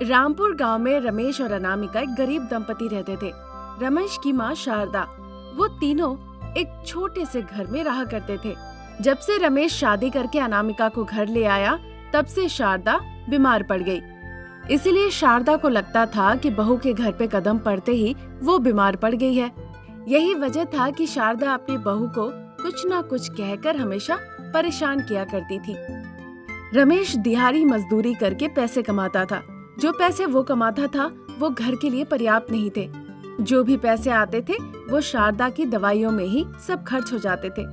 रामपुर गांव में रमेश और अनामिका एक गरीब दंपति रहते थे। रमेश की माँ शारदा, वो तीनों एक छोटे से घर में रहा करते थे। जब से रमेश शादी करके अनामिका को घर ले आया, तब से शारदा बीमार पड़ गई। इसीलिए शारदा को लगता था कि बहू के घर पे कदम पड़ते ही वो बीमार पड़ गई है। यही वजह था कि शारदा अपनी बहू को कुछ न कुछ कहकर हमेशा परेशान किया करती थी। रमेश दिहाड़ी मजदूरी करके पैसे कमाता था। जो पैसे वो कमाता था वो घर के लिए पर्याप्त नहीं थे। जो भी पैसे आते थे वो शारदा की दवाइयों में ही सब खर्च हो जाते थे।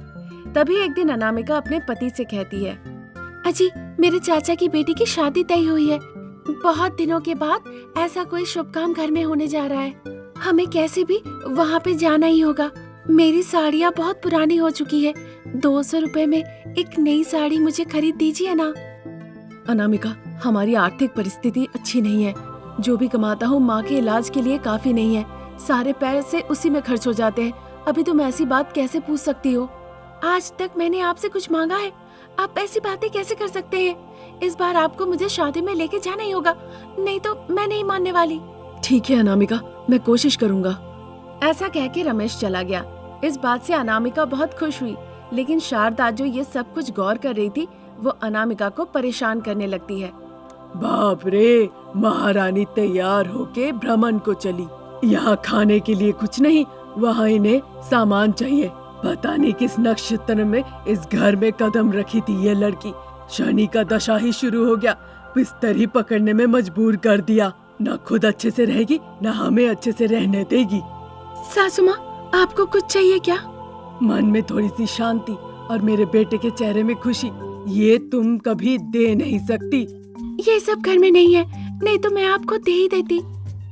तभी एक दिन अनामिका अपने पति से कहती है, अजी, मेरे चाचा की बेटी की शादी तय हुई है। बहुत दिनों के बाद ऐसा कोई शुभ काम घर में होने जा रहा है। हमें कैसे भी वहाँ पे जाना ही होगा। मेरी साड़ियाँ बहुत पुरानी हो चुकी है। 200 रुपए में एक नई साड़ी मुझे खरीद दीजिए ना। अनामिका, हमारी आर्थिक परिस्थिति अच्छी नहीं है। जो भी कमाता हूँ माँ के इलाज के लिए काफी नहीं है। सारे पैसे उसी में खर्च हो जाते हैं। अभी तुम ऐसी बात कैसे पूछ सकती हो? आज तक मैंने आपसे कुछ मांगा है? आप ऐसी बातें कैसे कर सकते हैं? इस बार आपको मुझे शादी में लेके जाना ही होगा, नहीं तो मैं नहीं मानने वाली। ठीक है अनामिका, मैं कोशिश करूँगा। ऐसा कह के रमेश चला गया। इस बात से अनामिका बहुत खुश हुई, लेकिन शारदा जो ये सब कुछ गौर कर रही थी, वो अनामिका को परेशान करने लगती है। बाप रे, महारानी तैयार होके भ्रमण को चली। यहाँ खाने के लिए कुछ नहीं, वहाँ इन्हें सामान चाहिए। पता नहीं किस नक्षत्र में इस घर में कदम रखी थी ये लड़की। शनि का दशा ही शुरू हो गया, बिस्तर ही पकड़ने में मजबूर कर दिया। न खुद अच्छे से रहेगी, न हमें अच्छे से रहने देगी। सासू माँ, आपको कुछ चाहिए क्या? मन में थोड़ी सी शांति और मेरे बेटे के चेहरे में खुशी, ये तुम कभी दे नहीं सकती। ये सब घर में नहीं है, नहीं तो मैं आपको दे ही देती।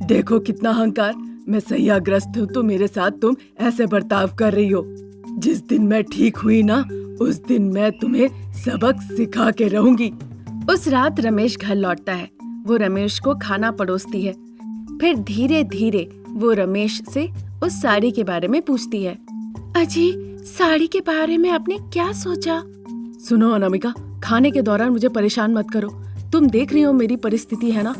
देखो कितना अहंकार। मैं सह्याग्रस्त हूँ तो मेरे साथ तुम ऐसे बर्ताव कर रही हो। जिस दिन मैं ठीक हुई ना, उस दिन मैं तुम्हें सबक सिखा के रहूंगी। उस रात रमेश घर लौटता है। वो रमेश को खाना परोसती है। फिर धीरे धीरे वो रमेश से उस साड़ी के बारे में पूछती है। अजी, साड़ी के बारे में आपने क्या सोचा? सुनो अनामिका, खाने के दौरान मुझे परेशान मत करो। तुम देख रही हो मेरी परिस्थिति है ना।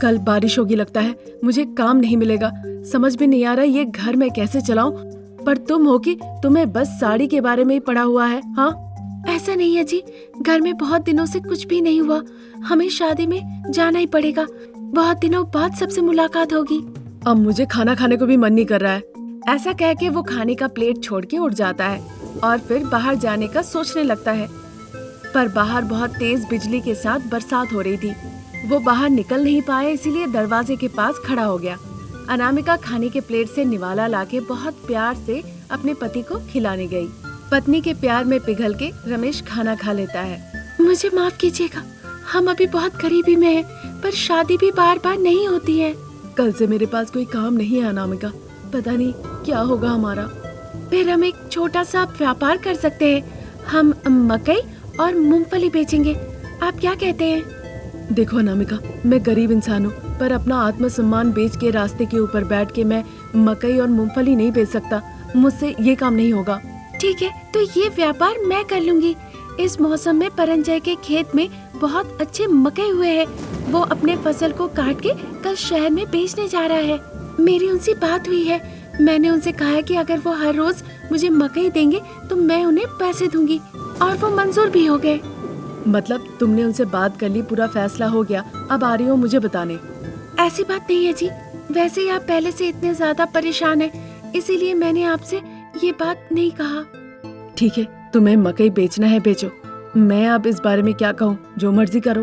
कल बारिश होगी लगता है, मुझे काम नहीं मिलेगा। समझ में नहीं आ रहा ये घर में कैसे चलाऊं। पर तुम हो कि तुम्हें बस साड़ी के बारे में ही पड़ा हुआ है। हाँ, ऐसा नहीं है जी, घर में बहुत दिनों से कुछ भी नहीं हुआ। हमें शादी में जाना ही पड़ेगा। बहुत दिनों बाद सबसे मुलाकात होगी। अब मुझे खाना खाने को भी मन नहीं कर रहा है। ऐसा कह के वो खाने का प्लेट छोड़ के उठ जाता है और फिर बाहर जाने का सोचने लगता है। पर बाहर बहुत तेज बिजली के साथ बरसात हो रही थी। वो बाहर निकल नहीं पाया, इसीलिए दरवाजे के पास खड़ा हो गया। अनामिका खाने के प्लेट से निवाला लाके बहुत प्यार से अपने पति को खिलाने गई। पत्नी के प्यार में पिघल के रमेश खाना खा लेता है। मुझे माफ कीजिएगा, हम अभी बहुत गरीबी में हैं, पर शादी भी बार बार नहीं होती है। कल से मेरे पास कोई काम नहीं है अनामिका, पता नहीं क्या होगा हमारा। फिर हम एक छोटा सा व्यापार कर सकते हैं। हम मकई और मूंगफली बेचेंगे, आप क्या कहते हैं? देखो अनामिका, मैं गरीब इंसान हूँ, पर अपना आत्मसम्मान बेच के रास्ते के ऊपर बैठ के मैं मकई और मूंगफली नहीं बेच सकता। मुझसे ये काम नहीं होगा। ठीक है, तो ये व्यापार मैं कर लूंगी। इस मौसम में परंजय के खेत में बहुत अच्छे मकई हुए हैं। वो अपने फसल को काट के कल शहर में बेचने जा रहा है। मेरी उनसे बात हुई है। मैंने उनसे कहा है कि अगर वो हर रोज मुझे मकई देंगे तो मैं उन्हें पैसे दूंगी, और वो मंजूर भी हो गए। मतलब तुमने उनसे बात कर ली, पूरा फैसला हो गया, अब आ रही हो मुझे बताने? ऐसी बात नहीं है जी, वैसे ही आप पहले से इतने ज्यादा परेशान हैं, इसीलिए मैंने आपसे ये बात नहीं कहा। ठीक है, तुम्हें मकई बेचना है बेचो, मैं अब इस बारे में क्या कहूँ, जो मर्जी करो।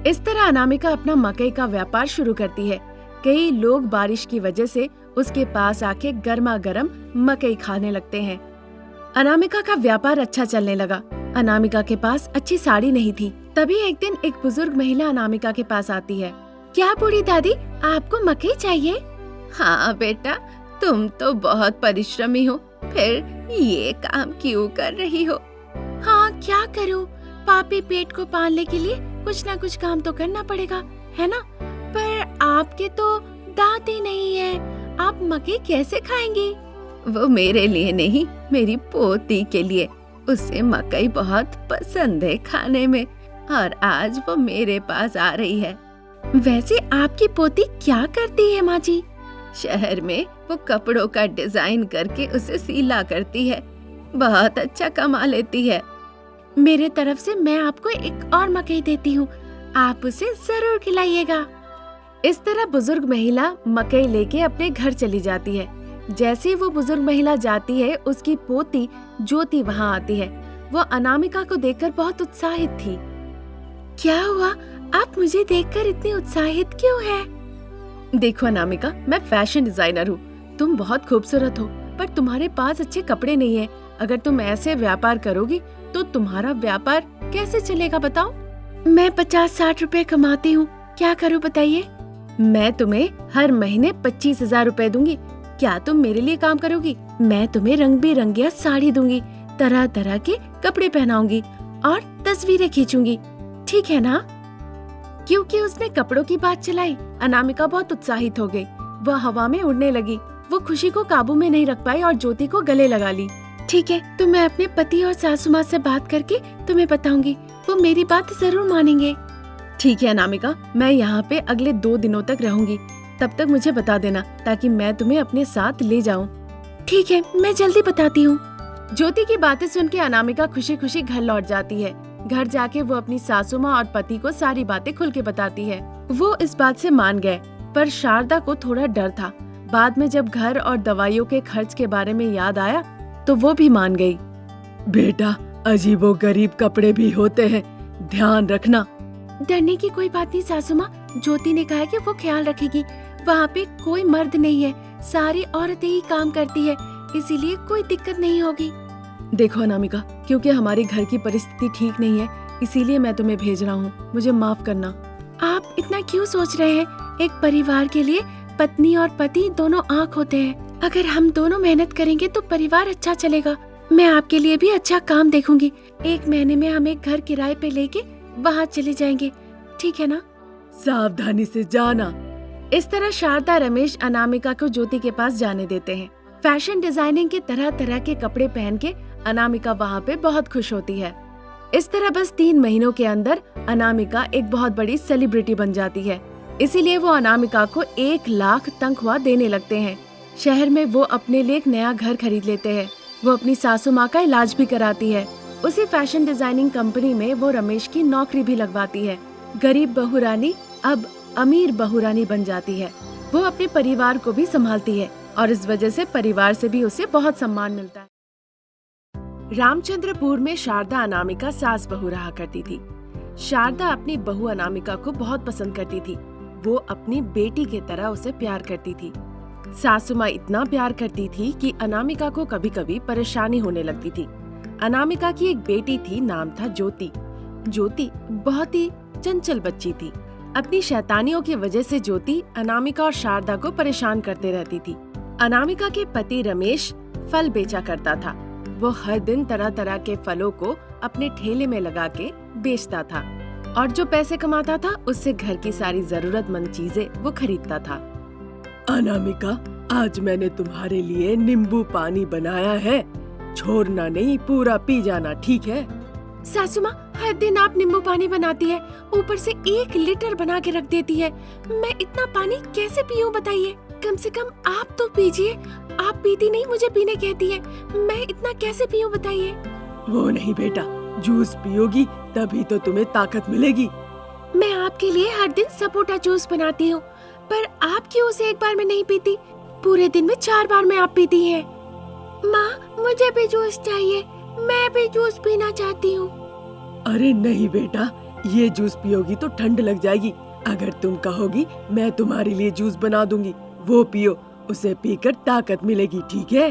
इस तरह अनामिका अपना मकई का व्यापार शुरू करती है। कई लोग बारिश की वजह से उसके पास आके गर्मा गर्म मकई खाने लगते हैं। अनामिका का व्यापार अच्छा चलने लगा। अनामिका के पास अच्छी साड़ी नहीं थी। तभी एक दिन एक बुजुर्ग महिला अनामिका के पास आती है। क्या बूढ़ी दादी, आपको मकई चाहिए? हाँ बेटा, तुम तो बहुत परिश्रमी हो, फिर ये काम क्यों कर रही हो? हाँ, क्या करूँ, पापी पेट को पालने के लिए कुछ ना कुछ काम तो करना पड़ेगा, है ना? पर आपके तो दांत ही नहीं है, आप मकई कैसे खाएंगी? वो मेरे लिए नहीं, मेरी पोती के लिए। उसे मकई बहुत पसंद है खाने में, और आज वो मेरे पास आ रही है। वैसे आपकी पोती क्या करती है माँ जी? शहर में वो कपड़ों का डिजाइन करके उसे सिला करती है। बहुत अच्छा कमा लेती है। मेरे तरफ से मैं आपको एक और मकई देती हूँ, आप उसे जरूर खिलाइएगा। इस तरह बुजुर्ग महिला मकई लेके अपने घर चली जाती है। जैसे ही वो बुजुर्ग महिला जाती है, उसकी पोती ज्योति वहाँ आती है। वो अनामिका को देखकर बहुत उत्साहित थी। क्या हुआ, आप मुझे देखकर इतनी उत्साहित क्यों हैं? देखो अनामिका, मैं फैशन डिजाइनर हूँ। तुम बहुत खूबसूरत हो, पर तुम्हारे पास अच्छे कपड़े नहीं है। अगर तुम ऐसे व्यापार करोगी तो तुम्हारा व्यापार कैसे चलेगा बताओ? मैं 50-60 रुपए कमाती हूँ, क्या करूँ बताइए? मैं तुम्हें हर महीने 25,000 रुपए दूंगी। क्या तुम मेरे लिए काम करोगी? मैं तुम्हें रंग बिरंगिया साड़ी दूंगी, तरह तरह के कपड़े पहनाऊंगी और तस्वीरें खींचूंगी, ठीक है ना? क्योंकि उसने कपड़ों की बात चलाई, अनामिका बहुत उत्साहित हो गई। वह हवा में उड़ने लगी। वो खुशी को काबू में नहीं रख पाई और ज्योति को गले लगा ली। ठीक है, तो मैं अपने पति और सासू माँ से बात करके तुम्हें बताऊंगी। वो मेरी बात जरूर मानेंगे। ठीक है अनामिका, मैं यहाँ पे अगले 2 दिनों तक रहूंगी। तब तक मुझे बता देना ताकि मैं तुम्हें अपने साथ ले जाऊं। ठीक है, मैं जल्दी बताती हूँ। ज्योति की बातें सुन के अनामिका खुशी खुशी घर लौट जाती है। घर जाके वो अपनी सासू माँ और पति को सारी बातें खुल के बताती है। वो इस बात से मान गए, पर शारदा को थोड़ा डर था। बाद में जब घर और दवाइयों के खर्च के बारे में याद आया तो वो भी मान गई। बेटा, अजीबोगरीब कपड़े भी होते हैं, ध्यान रखना। डरने की कोई बात नहीं सासू माँ, ज्योति ने कहा है कि वो ख्याल रखेगी। वहाँ पे कोई मर्द नहीं है, सारी औरतें ही काम करती है, इसीलिए कोई दिक्कत नहीं होगी। देखो अनामिका, क्योंकि हमारे घर की परिस्थिति ठीक नहीं है, इसीलिए मैं तुम्हें भेज रहा हूँ, मुझे माफ करना। आप इतना क्यों सोच रहे हैं? एक परिवार के लिए पत्नी और पति दोनों आँख होते हैं। अगर हम दोनों मेहनत करेंगे तो परिवार अच्छा चलेगा। मैं आपके लिए भी अच्छा काम देखूंगी। 1 महीने में हम एक घर किराए पे लेके वहाँ चले जाएंगे, ठीक है ना? सावधानी से जाना। इस तरह शारदा रमेश अनामिका को ज्योति के पास जाने देते हैं। फैशन डिजाइनिंग के तरह तरह के कपड़े पहन के अनामिका वहाँ पे बहुत खुश होती है। इस तरह बस 3 महीनों के अंदर अनामिका एक बहुत बड़ी सेलिब्रिटी बन जाती है। इसीलिए वो अनामिका को 1 लाख तनख्वाह देने लगते हैं। शहर में वो अपने लिए एक नया घर खरीद लेते हैं। वो अपनी सासू माँ का इलाज भी कराती है। उसी फैशन डिजाइनिंग कंपनी में वो रमेश की नौकरी भी लगवाती है। गरीब बहुरानी अब अमीर बहुरानी बन जाती है। वो अपने परिवार को भी संभालती है और इस वजह से परिवार से भी उसे बहुत सम्मान मिलता है। रामचंद्रपुर में शारदा अनामिका सास बहू रहा करती थी। शारदा अपनी बहू अनामिका को बहुत पसंद करती थी। वो अपनी बेटी की तरह उसे प्यार करती थी। सासू माँ इतना प्यार करती थी कि अनामिका को कभी कभी परेशानी होने लगती थी। अनामिका की एक बेटी थी, नाम था ज्योति। ज्योति बहुत ही चंचल बच्ची थी। अपनी शैतानियों की वजह से ज्योति अनामिका और शारदा को परेशान करते रहती थी। अनामिका के पति रमेश फल बेचा करता था। वो हर दिन तरह तरह के फलों को अपने ठेले में लगा के बेचता था और जो पैसे कमाता था उससे घर की सारी जरूरतमंद चीजें वो खरीदता था। अनामिका, आज मैंने तुम्हारे लिए नींबू पानी बनाया है, छोड़ना नहीं, पूरा पी जाना, ठीक है? सासू माँ, हर दिन आप नींबू पानी बनाती है, ऊपर से 1 लीटर बना के रख देती है। मैं इतना पानी कैसे पीऊं बताइए? कम से कम आप तो पीजिए। आप पीती नहीं, मुझे पीने कहती है। मैं इतना कैसे पीऊं बताइए? वो नहीं बेटा, जूस पियोगी तभी तो तुम्हें ताकत मिलेगी। मैं आपके लिए हर दिन सपोटा जूस बनाती हूँ, पर आप क्यों उसे एक बार में नहीं पीती? पूरे दिन में 4 बार में आप पीती हैं। माँ, मुझे भी जूस चाहिए, मैं भी जूस पीना चाहती हूँ। अरे नहीं बेटा, ये जूस पियोगी तो ठंड लग जाएगी। अगर तुम कहोगी मैं तुम्हारे लिए जूस बना दूंगी, वो पियो, उसे पीकर ताकत मिलेगी, ठीक है?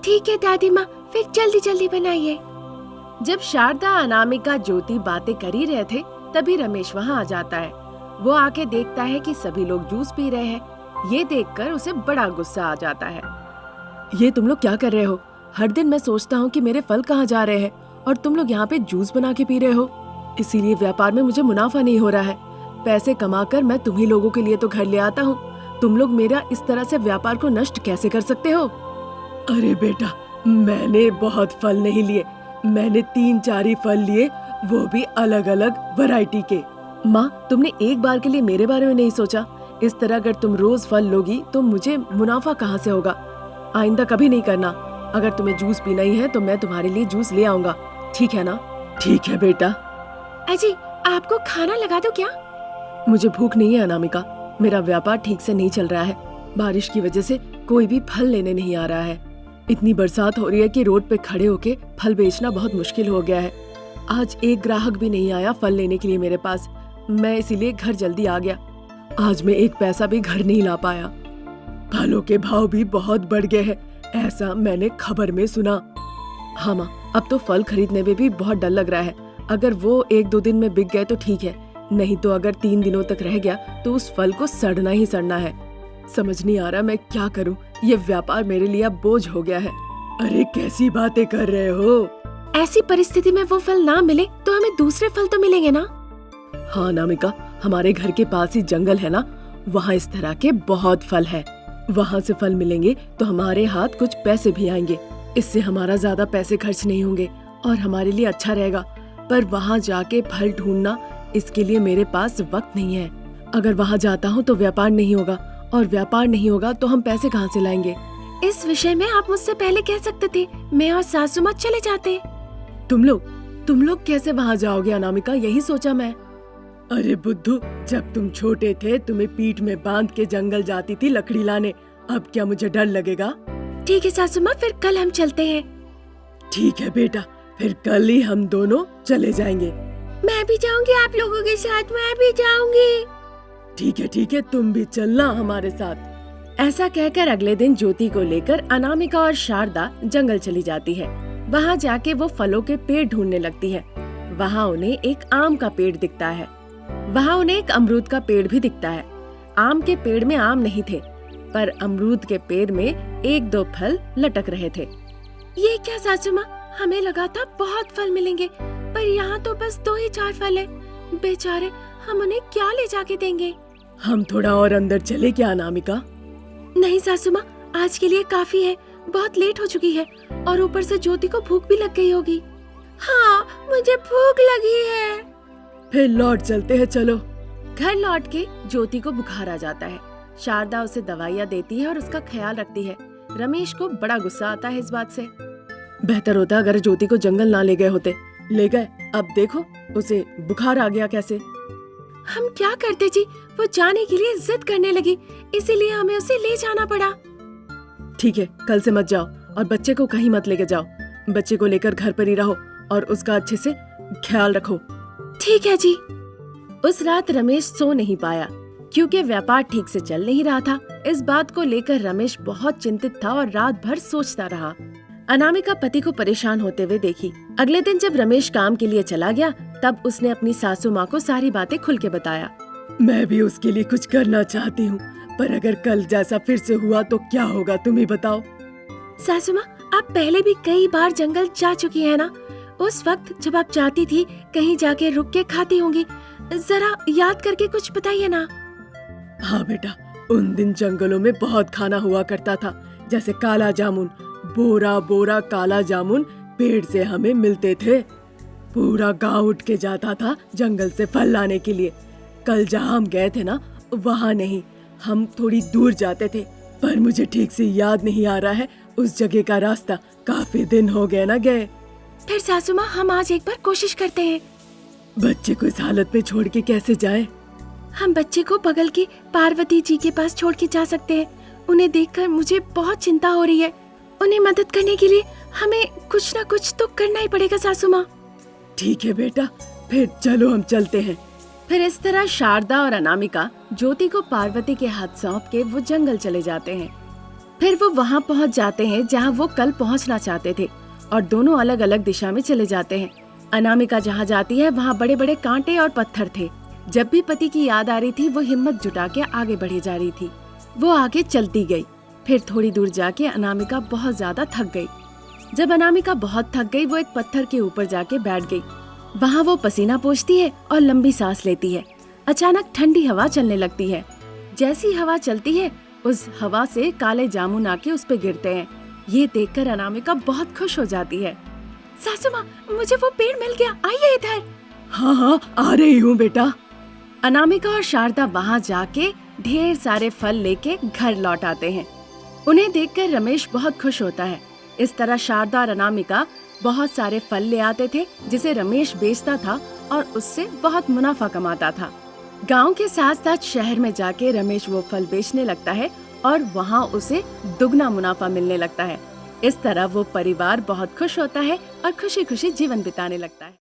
ठीक है दादी माँ, फिर जल्दी जल्दी बनाइए। जब शारदा, अनामिका, ज्योति बातें कर ही रहे थे तभी रमेश वहाँ आ जाता है। वो आके देखता है कि सभी लोग जूस पी रहे हैं। ये देखकर उसे बड़ा गुस्सा आ जाता है। ये तुम लोग क्या कर रहे हो? हर दिन मैं सोचता हूँ कि मेरे फल कहाँ जा रहे हैं और तुम लोग यहाँ पे जूस बना के पी रहे हो। इसीलिए व्यापार में मुझे मुनाफा नहीं हो रहा है। पैसे कमाकर मैं तुम्ही लोगों के लिए तो घर ले आता हूँ। तुम लोग मेरा इस तरह से व्यापार को नष्ट कैसे कर सकते हो? अरे बेटा, मैंने बहुत फल नहीं लिए, मैंने 3-4 ही फल लिए, वो भी अलग अलग वैरायटी के। माँ, तुमने एक बार के लिए मेरे बारे में नहीं सोचा? इस तरह अगर तुम रोज फल लोगी तो मुझे मुनाफा कहाँ से होगा? आइंदा कभी नहीं करना। अगर तुम्हें जूस पीना ही है तो मैं तुम्हारे लिए जूस ले आऊंगा, ठीक है ना? ठीक है बेटा। अजी, आपको खाना लगा दो क्या? मुझे भूख नहीं है अनामिका, मेरा व्यापार ठीक से नहीं चल रहा है। बारिश की वजह से कोई भी फल लेने नहीं आ रहा है। इतनी बरसात हो रही है कि रोड पे खड़े होके फल बेचना बहुत मुश्किल हो गया है। आज एक ग्राहक भी नहीं आया फल लेने के लिए मेरे पास। मैं इसीलिए घर जल्दी आ गया। आज मैं एक पैसा भी घर नहीं ला पाया। फलों के भाव भी बहुत बढ़ गए हैं, ऐसा मैंने खबर में सुना। हाँ माँ, अब तो फल खरीदने में भी बहुत डर लग रहा है। अगर वो 1-2 दिन में बिक गए तो ठीक है, नहीं तो अगर 3 दिनों तक रह गया तो उस फल को सड़ना ही सड़ना है। समझ नहीं आ रहा मैं क्या करूँ। ये व्यापार मेरे लिए अब बोझ हो गया है। अरे कैसी बातें कर रहे हो? ऐसी परिस्थिति में वो फल ना मिले तो हमें दूसरे फल तो मिलेंगे ना? हाँ अनामिका, हमारे घर के पास ही जंगल है ना, वहाँ इस तरह के बहुत फल है। वहाँ से फल मिलेंगे तो हमारे हाथ कुछ पैसे भी आएंगे। इससे हमारा ज्यादा पैसे खर्च नहीं होंगे और हमारे लिए अच्छा रहेगा। पर वहाँ जाके फल ढूंढना, इसके लिए मेरे पास वक्त नहीं है। अगर वहाँ जाता हूँ तो व्यापार नहीं होगा, और व्यापार नहीं होगा तो हम पैसे कहाँ से लाएंगे? इस विषय में आप मुझसे पहले कह सकते थे, मैं और सासू माँ चले जाते। तुम लोग कैसे वहाँ जाओगे अनामिका, यही सोचा मैं। अरे बुद्धू, जब तुम छोटे थे तुम्हें पीठ में बांध के जंगल जाती थी लकड़ी लाने। अब क्या मुझे डर लगेगा? ठीक है सासू माँ, फिर कल हम चलते हैं। ठीक है बेटा, फिर कल ही हम दोनों चले जाएंगे। मैं भी जाऊंगी आप लोगों के साथ, मैं भी जाऊंगी। ठीक है, तुम भी चलना हमारे साथ। ऐसा कहकर अगले दिन ज्योति को लेकर अनामिका और शारदा जंगल चली जाती है। वहाँ जाके वो फलों के पेड़ ढूंढने लगती है। वहाँ उन्हें एक आम का पेड़ दिखता है। वहाँ उन्हें एक अमरूद का पेड़ भी दिखता है। आम के पेड़ में आम नहीं थे, पर अमरूद के पेड़ में 1-2 फल लटक रहे थे। ये क्या सासू माँ, हमें लगा था बहुत फल मिलेंगे, पर यहाँ तो बस 2 ही 4 फल है। बेचारे, हम उन्हें क्या ले जाके देंगे? हम थोड़ा और अंदर चले क्या अनामिका? नहीं सासू माँ, आज के लिए काफी है, बहुत लेट हो चुकी है और ऊपर से ज्योति को भूख भी लग गई होगी। हाँ, मुझे भूख लगी है। फिर लौट चलते हैं, चलो। घर लौट के ज्योति को बुखार आ जाता है। शारदा उसे दवाइयाँ देती है और उसका ख्याल रखती है। रमेश को बड़ा गुस्सा आता है इस बात से। बेहतर होता अगर ज्योति को जंगल ना ले गए होते। ले गए, अब देखो उसे बुखार आ गया कैसे। हम क्या करते जी, वो जाने के लिए जिद करने लगी, इसीलिए हमें उसे ले जाना पड़ा। ठीक है, कल से मत जाओ और बच्चे को कहीं मत लेके जाओ। बच्चे को लेकर घर पर ही रहो और उसका अच्छे से ख्याल रखो। ठीक है जी। उस रात रमेश सो नहीं पाया क्योंकि व्यापार ठीक से चल नहीं रहा था। इस बात को लेकर रमेश बहुत चिंतित था और रात भर सोचता रहा। अनामिका पति को परेशान होते हुए देखी। अगले दिन जब रमेश काम के लिए चला गया, तब उसने अपनी सासू माँ को सारी बातें खुल के बताया। मैं भी उसके लिए कुछ करना चाहती हूँ, पर अगर कल जैसा फिर से हुआ तो क्या होगा, तुम ही बताओ। सासू माँ, आप पहले भी कई बार जंगल जा चुकी है ना? उस वक्त जब आप जाती थी, कहीं जाके रुक के खाती होंगी, जरा याद करके कुछ बताइए ना। हाँ बेटा, उन दिन जंगलों में बहुत खाना हुआ करता था, जैसे काला जामुन। बोरा बोरा काला जामुन पेड़ से हमें मिलते थे। पूरा गांव उठ के जाता था जंगल से फल लाने के लिए। कल जहाँ हम गए थे ना, वहाँ नहीं, हम थोड़ी दूर जाते थे, पर मुझे ठीक से याद नहीं आ रहा है उस जगह का रास्ता। काफी दिन हो गए ना गए। फिर सासू माँ, हम आज एक बार कोशिश करते हैं। बच्चे को इस हालत में छोड़ के कैसे जाएं? हम बच्चे को बगल की पार्वती जी के पास छोड़ के जा सकते हैं। उन्हें देखकर मुझे बहुत चिंता हो रही है। उन्हें मदद करने के लिए हमें कुछ न कुछ तो करना ही पड़ेगा सासू माँ। ठीक है बेटा, फिर चलो हम चलते हैं। फिर इस तरह शारदा और अनामिका ज्योति को पार्वती के हाथ सौंप के वो जंगल चले जाते हैं। फिर वो वहाँ पहुँच जाते हैं जहाँ वो कल पहुँचना चाहते थे और दोनों अलग अलग दिशा में चले जाते हैं। अनामिका जहाँ जाती है वहाँ बड़े बड़े कांटे और पत्थर थे। जब भी पति की याद आ रही थी, वो हिम्मत जुटा के आगे बढ़े जा रही थी। वो आगे चलती गई। फिर थोड़ी दूर जाके अनामिका बहुत ज्यादा थक गई। जब अनामिका बहुत थक गई, वो एक पत्थर के ऊपर जाके बैठ गई। वहाँ वो पसीना पोंछती है और लंबी सांस लेती है। अचानक ठंडी हवा चलने लगती है। जैसी हवा चलती है, उस हवा से काले जामुन आके उस पे गिरते हैं। ये देखकर अनामिका बहुत खुश हो जाती है। सासू माँ, मुझे वो पेड़ मिल गया, आइए इधर। हाँ हाँ, आ रही हूँ बेटा। अनामिका और शारदा वहाँ जाके ढेर सारे फल लेके घर लौट आते हैं। उन्हें देखकर रमेश बहुत खुश होता है। इस तरह शारदा और अनामिका बहुत सारे फल ले आते थे जिसे रमेश बेचता था और उससे बहुत मुनाफा कमाता था। गांव के साथ साथ शहर में जाके रमेश वो फल बेचने लगता है और वहाँ उसे दुगना मुनाफा मिलने लगता है। इस तरह वो परिवार बहुत खुश होता है और खुशी खुशी जीवन बिताने लगता है।